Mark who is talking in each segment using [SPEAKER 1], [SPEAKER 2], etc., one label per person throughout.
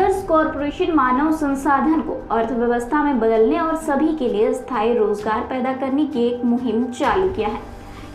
[SPEAKER 1] Beggars corporation मानव संसाधन को अर्थव्यवस्था में बदलने और सभी के लिए स्थायी रोजगार पैदा करने की एक मुहिम चालू किया है।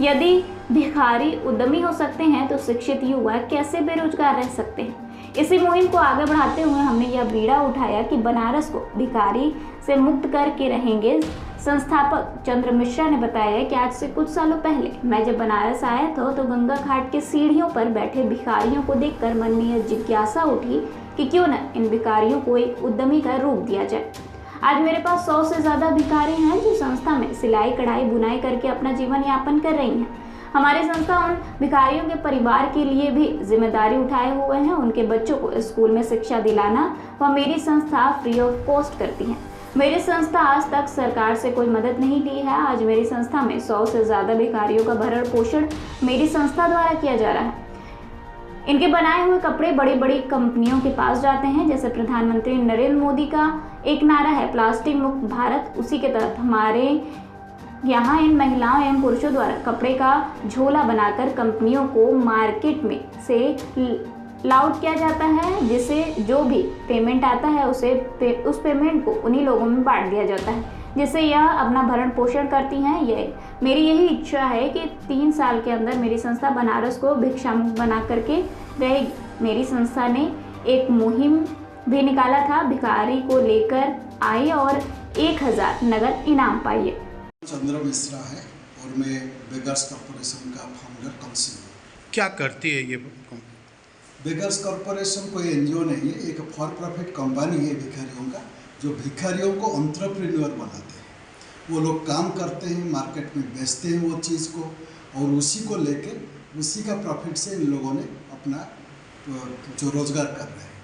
[SPEAKER 1] यदि भिखारी उद्यमी हो सकते हैं तो शिक्षित युवा कैसे बेरोजगार रह सकते हैं। इसी मुहिम को आगे बढ़ाते हुए हमने यह बीड़ा उठाया कि बनारस को भिखारी से मुक्त करके रहेंगे। संस्थापक चंद्र मिश्रा ने बताया कि आज से कुछ सालों पहले मैं जब बनारस आया था तो गंगा घाट के सीढ़ियों पर बैठे भिखारियों को देखकर मन में यह जिज्ञासा उठी कि क्यों न इन भिखारियों को एक उद्यमी का रूप दिया जाए। आज मेरे पास 100 से ज़्यादा भिखारी हैं जो संस्था में सिलाई कढ़ाई बुनाई करके अपना जीवन यापन कर रही हैं। हमारी संस्था उन भिखारियों के परिवार के लिए भी जिम्मेदारी उठाए हुए हैं। उनके बच्चों को स्कूल में शिक्षा दिलाना वह मेरी संस्था फ्री ऑफ कॉस्ट करती है। मेरी संस्था आज तक सरकार से कोई मदद नहीं ली है। आज मेरी संस्था में 100 से ज़्यादा भिखारियों का भरण पोषण मेरी संस्था द्वारा किया जा रहा है। इनके बनाए हुए कपड़े बड़ी बड़ी कंपनियों के पास जाते हैं। जैसे प्रधानमंत्री नरेंद्र मोदी का एक नारा है प्लास्टिक मुक्त भारत, उसी के तहत हमारे यहाँ इन महिलाओं एवं पुरुषों द्वारा कपड़े का झोला बनाकर कंपनियों को मार्केट में से लाउट किया जाता है, जिसे जो भी पेमेंट आता है उस पेमेंट को उन्हीं लोगों में बांट दिया जाता है, जिससे यह अपना भरण पोषण करती हैं। मेरी यही इच्छा है कि 3 साल के अंदर मेरी संस्था बनारस को भिक्षा मुक्त बना करके रहेगी। मेरी संस्था ने एक मुहिम भी निकाला था, भिखारी को लेकर आई और 1000 नगद इनाम पाइए।
[SPEAKER 2] चंद्र मिश्रा है और मैं बेगर्स कॉरपोरेशन का फाउंडर काउंसिल हूँ।
[SPEAKER 3] क्या करती है ये?
[SPEAKER 2] बेगर्स कॉरपोरेशन कोई एनजीओ नहीं है, एक फॉर प्रॉफिट कंपनी है भिखारियों का, जो भिखारियों को एंटरप्रेन्योर बनाते हैं। वो लोग काम करते हैं, मार्केट में बेचते हैं वो चीज़ को, और उसी को लेके उसी का प्रॉफिट से इन लोगों ने अपना जो रोजगार कर रहे हैं।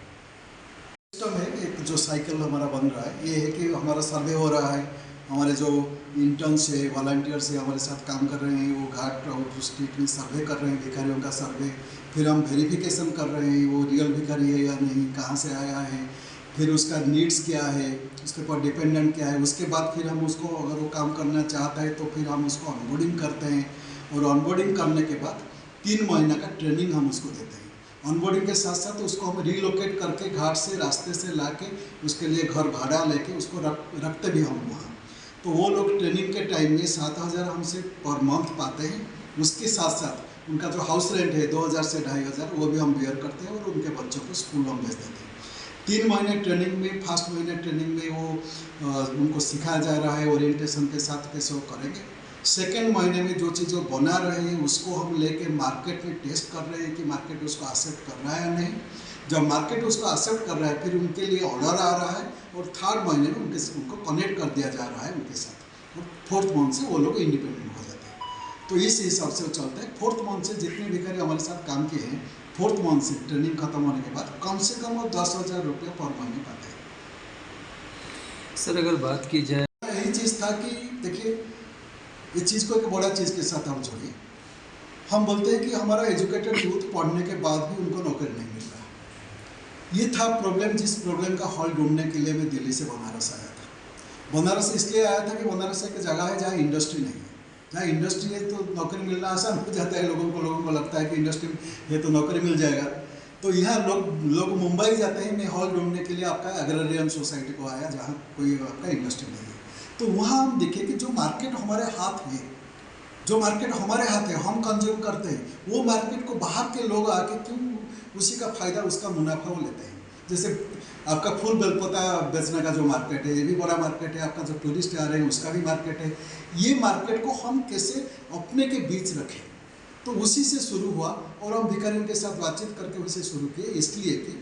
[SPEAKER 2] सिस्टम है एक जो साइकिल हमारा बन रहा है, ये है कि हमारा सर्वे हो रहा है, हमारे जो इंटर्न्स है, वॉलंटियर्स है, हमारे साथ काम कर रहे हैं, वो घाट और स्ट्रीट में सर्वे कर रहे हैं, भिखारियों का सर्वे। फिर हम वेरिफिकेशन कर रहे हैं वो रियल भिखारी है या नहीं, कहाँ से आया है, फिर उसका नीड्स क्या है, उसके ऊपर डिपेंडेंट क्या है। उसके बाद फिर हम उसको, अगर वो काम करना चाहता है तो फिर हम उसको ऑनबोर्डिंग करते हैं, और ऑनबोर्डिंग करने के बाद 3 महीना का ट्रेनिंग हम उसको देते हैं। ऑनबोर्डिंग के साथ साथ उसको हम रीलोकेट करके घाट से रास्ते से ला के उसके लिए घर भाड़ा लेके उसको रखते भी हम वहाँ। तो वो लोग ट्रेनिंग के टाइम में 7000 हमसे पर मंथ पाते हैं। उसके साथ साथ उनका जो हाउस रेंट है 2000 से 2500 वो भी हम बेयर करते हैं, और उनके बच्चों को स्कूल हम भेज देते हैं। 3 महीने ट्रेनिंग में, फर्स्ट महीने ट्रेनिंग में वो उनको सिखाया जा रहा है ओरिएंटेशन के साथ कैसे वो करेंगे। सेकेंड महीने में जो चीज़ वो बना रहे हैं उसको हम लेके मार्केट में टेस्ट कर रहे हैं कि मार्केट उसको एक्सेप्ट कर रहा है या नहीं। जब मार्केट उसको एक्सेप्ट कर रहा है फिर उनके लिए ऑर्डर आ रहा है, और 3rd महीने में उनको कनेक्ट कर दिया जा रहा है उनके साथ, और 4th मंथ से वो लोग इंडिपेंडेंट हो जाते हैं। तो इस हिसाब से वो चलता है। 4th मंथ से जितने भिखारी हमारे साथ काम किए हैं, 4th मंथ से ट्रेनिंग खत्म होने के बाद कम से कम वो 10,000 रुपये पर महीने पाते हैं।
[SPEAKER 4] सर अगर बात की जाए,
[SPEAKER 2] यही चीज़ था कि देखिए इस चीज़ को एक बड़ा चीज़ के साथ हम जोड़िए। हम बोलते हैं कि हमारा एजुकेटेड यूथ पढ़ने के बाद भी उनको नौकरी नहीं मिल रहा। ये था प्रॉब्लम, जिस प्रॉब्लम का हल ढूंढने के लिए मैं दिल्ली से बनारस आया था। बनारस इसलिए आया था कि बनारस एक जगह है जहाँ इंडस्ट्री नहीं है। जहाँ इंडस्ट्री है तो नौकरी मिलना आसान हो जाता है, लोगों को लगता है कि इंडस्ट्री है तो नौकरी मिल जाएगा। तो यहाँ लोग मुंबई जाते हैं मैं हॉल ढूंढने के लिए, आपका एग्रेरियन सोसाइटी को आया जहाँ कोई आपका इंडस्ट्री नहीं है। तो वहाँ हम देखें कि जो मार्केट हमारे हाथ है, जो मार्केट हमारे हाथ है, हम कंज्यूम करते हैं, वो मार्केट को बाहर के लोग आके क्यों उसी का फ़ायदा, उसका मुनाफा वो लेते हैं। जैसे आपका फूल बेलपत्ता बेचने का जो मार्केट है, ये भी बड़ा मार्केट है। आपका जो टूरिस्ट आ रहे हैं उसका भी मार्केट है। ये मार्केट को हम कैसे अपने के बीच रखें, तो उसी से शुरू हुआ, और हम भिखारियों के साथ बातचीत करके उसे शुरू किए। इसलिए कि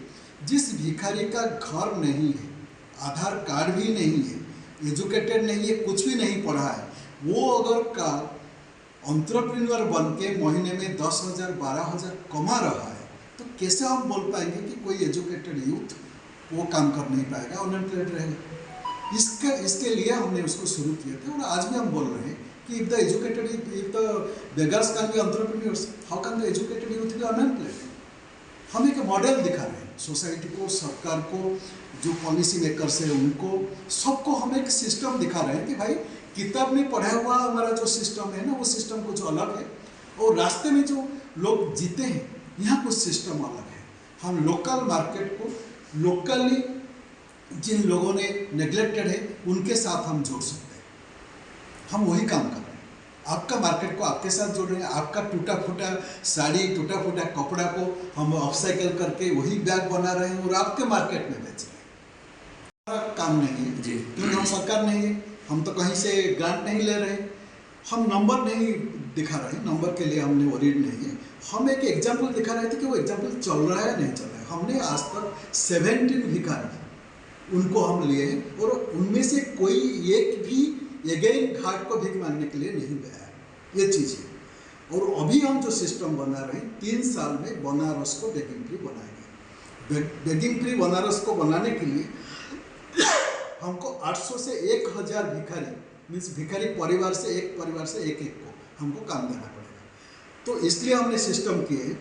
[SPEAKER 2] जिस भिखारी का घर नहीं है, आधार कार्ड भी नहीं है, एजुकेटेड नहीं है, कुछ भी नहीं पढ़ा है, वो अगर का एंटरप्रेन्योर बन के महीने में 10,000 12,000 कमा रहा है, तो कैसे हम बोल पाएंगे कि कोई एजुकेटेड यूथ वो काम कर नहीं पाएगा, अनएम्प्लॉयड रहेगा। इसके लिए हमने उसको शुरू किए थे, और आज भी हम बोल रहे हैं कि if the beggars can be entrepreneurs, how can the educated youth be unemployed. हम एक मॉडल दिखा रहे हैं सोसाइटी को, सरकार को, जो पॉलिसी मेकर्स है उनको, सबको हम एक सिस्टम दिखा रहे हैं कि भाई किताब में पढ़ा हुआ हमारा जो सिस्टम है ना, वो सिस्टम कुछ अलग है, और रास्ते में जो लोग जीते हैं यहाँ कुछ सिस्टम अलग है। हम लोकल मार्केट को लोकली जिन लोगों ने नेग्लेक्टेड है उनके साथ हम जोड़ सकते हैं। हम वही काम कर रहे हैं। आपका मार्केट को आपके साथ जोड़ रहे हैं। आपका टूटा फूटा साड़ी, टूटा फूटा कपड़ा को हम अपसाइकल करके वही बैग बना रहे हैं और आपके मार्केट में बेच रहे हैं। हमारा काम नहीं है जी, क्योंकि हम सरकार नहीं है, हम तो कहीं से ग्रांट नहीं ले रहे, हम नंबर नहीं दिखा रहे, नंबर के लिए हमने वरीड नहीं है। हम एक एग्जाम्पल दिखा रहे थे कि वो एग्जाम्पल चल रहा है नहीं चल रहा है। हमने आज तक 17 भिखारी उनको हम लिए हैं और उनमें से कोई एक भी अगेन घाट को भीख मांगने के लिए नहीं गया है। ये चीज़ है। और अभी हम जो सिस्टम बना रहे हैं 3 साल में बनारस को बेगिंग फ्री बनाएंगे। बेगिंग फ्री बनारस को बनाने के लिए हमको 800 से 1000 भिखारी मीन्स भिखारी परिवार से एक को हमको काम देना पड़ेगा। तो इसलिए हमने सिस्टम किए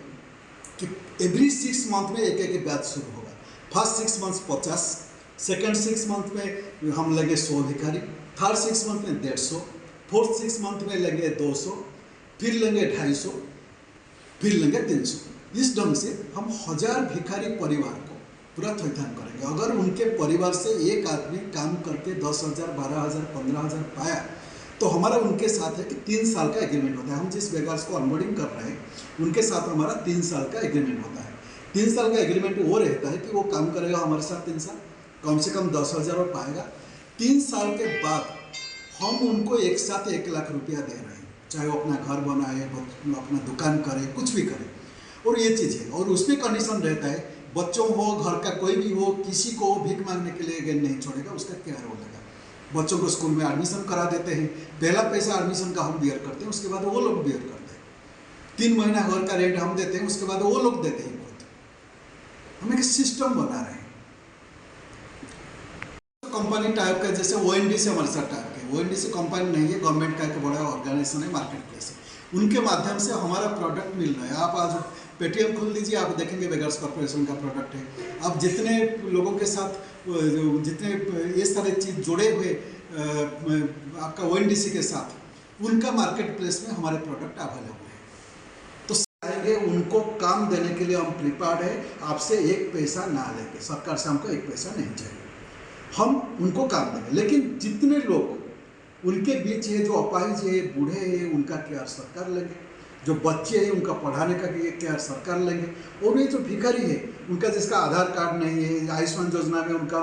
[SPEAKER 2] कि एवरी 6 मंथ में एक बैच शुरू होगा। फर्स्ट 6 मंथ 50, सेकेंड 6 मंथ में हम लेंगे 100 भिखारी, थर्ड 6 मंथ में 150, फोर्थ 6 मंथ में लेंगे 200, फिर लेंगे 250, फिर लेंगे 300। इस ढंग से हम 1000 भिखारी परिवार को पूरा थैथान करेंगे। अगर उनके परिवार से एक आदमी काम करके 10,000, 12,000, 15,000 पाया तो हमारा उनके साथ है कि 3 साल का एग्रीमेंट होता है। हम जिस बेगर्स को ऑनबोर्डिंग कर रहे हैं उनके साथ हमारा 3 साल का एग्रीमेंट होता है। 3 साल का एग्रीमेंट वो रहता है कि वो काम करेगा हमारे साथ 3 साल, कम से कम 10,000 और पाएगा। 3 साल के बाद हम उनको एक साथ 1 लाख रुपया दे रहे हैं, चाहे वो अपना घर बनाए, अपना दुकान करे, कुछ भी करे। और ये चीज़ है। और उसमें कंडीशन रहता है बच्चों हो, घर का कोई भी हो, किसी को भीख मांगने के लिए अगेन नहीं छोड़ेगा, उसका क्या रोल है। बच्चों को स्कूल में एडमिशन करा देते हैं, पहला पैसा एडमिशन का हम बियर करते हैं, उसके बाद वो लोग बियर करते हैं। 3 महीना घर का रेंट हम देते हैं, उसके बाद वो लोग देते हैं खुद। हम एक सिस्टम बना रहे हैं। कंपनी टाइप का जैसे ONDC हमारे साथ टाइप के, ONDC कंपनी नहीं है, गवर्नमेंट का एक बड़ा ऑर्गेनाइजेशन है, मार्केट प्लेस है। उनके माध्यम से हमारा प्रोडक्ट मिल रहा है। आप आज पेटीएम खोल दीजिए, आप देखेंगे बेगर्स कॉर्पोरेशन का प्रोडक्ट है। आप जितने लोगों के साथ जितने ये सारे चीज़ जुड़े हुए आपका ONDC के साथ, उनका मार्केट प्लेस में हमारे प्रोडक्ट अवेलेबल है। तो आएंगे उनको काम देने के लिए हम प्रिपेयर्ड है। आपसे 1 पैसा ना लेंगे, सरकार से हमको 1 पैसा नहीं चाहिए, हम उनको काम देंगे। लेकिन जितने लोग उनके बीच है, जो अपाहिज है, बूढ़े हैं, उनका केयर सरकार लेंगे। जो बच्चे हैं उनका पढ़ाने का केयर सरकार लेंगे। और ये जो भिखारी है उनका जिसका आधार कार्ड नहीं है, आयुष्मान योजना में उनका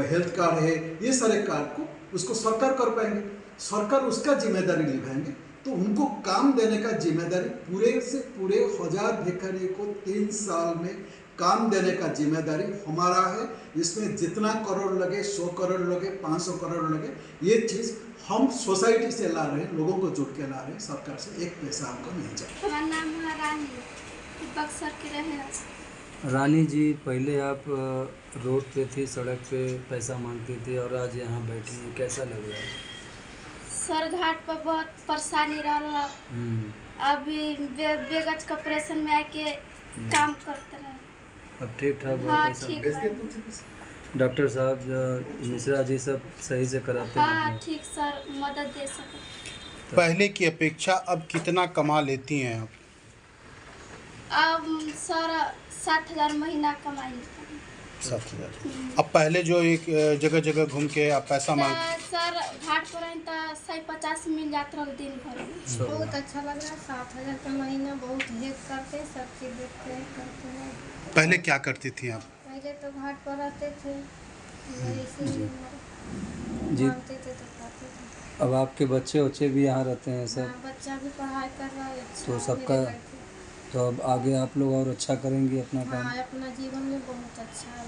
[SPEAKER 2] हेल्थ कार्ड है, ये सारे कार्ड को उसको सरकार कर पाएंगे, सरकार उसका जिम्मेदारी निभाएंगे। तो उनको काम देने का जिम्मेदारी पूरे से पूरे 1000 भिखारी को 3 साल में काम देने का जिम्मेदारी हमारा है। इसमें जितना करोड़ लगे, 100 करोड़ लगे, 500 करोड़ लगे, ये चीज़ हम सोसाइटी से ला रहे हैं, लोगों को जुड़ के ला रहे हैं। सरकार से 1 पैसा हमको नहीं चाहिए।
[SPEAKER 3] हमारा नाम है रानी, बक्सर के रहे।
[SPEAKER 4] रानी जी, पहले आप रोड पे थी, सड़क पे पैसा मांगती थी और आज यहाँ बैठी हैं, कैसा लग रहा है?
[SPEAKER 3] सर घाट पर बहुत परेशानी रहा। अभी बेगच कॉर्पोरेशन में आके काम करते रहे।
[SPEAKER 4] अब ठीक ठाक हो?
[SPEAKER 3] हाँ,
[SPEAKER 4] पैसा
[SPEAKER 3] ठीक है।
[SPEAKER 4] डॉक्टर साहब मिश्रा जी सब सही से कराते हैं?
[SPEAKER 3] हाँ ठीक सर, मदद दे सके।
[SPEAKER 5] पहले की अपेक्षा अब कितना कमा लेती हैं आप?
[SPEAKER 3] अब सर 7,000 महीना कमाई लेते हैं।
[SPEAKER 5] 7,000। अब पहले जो एक जगह जगह घूम के आप पैसा मांग
[SPEAKER 3] सर घाट पर रही तो 150 मिल जाता रहा दिन भर में।
[SPEAKER 6] बहुत अच्छा लग रहा है। 7,000 का महीना, बहुत हेल्प करते हैं, सब चीज़ देखते हैं, करते हैं।
[SPEAKER 5] पहले क्या करती थी आप?
[SPEAKER 6] पहले तो घाट पर रहते थे, इसीलिए
[SPEAKER 4] जी।
[SPEAKER 6] मांगते थे तो करते थे।
[SPEAKER 4] अब आपके बच्चे भी यहाँ रहते हैं सब?
[SPEAKER 6] हाँ, बच्चा भी पढ़ाई कर रहा है अच्छा।
[SPEAKER 4] तो सबका तो अब आगे आप लोग और अच्छा करेंगे अपना काम?
[SPEAKER 6] हाँ, अपना जीवन में बहुत अच्छा है।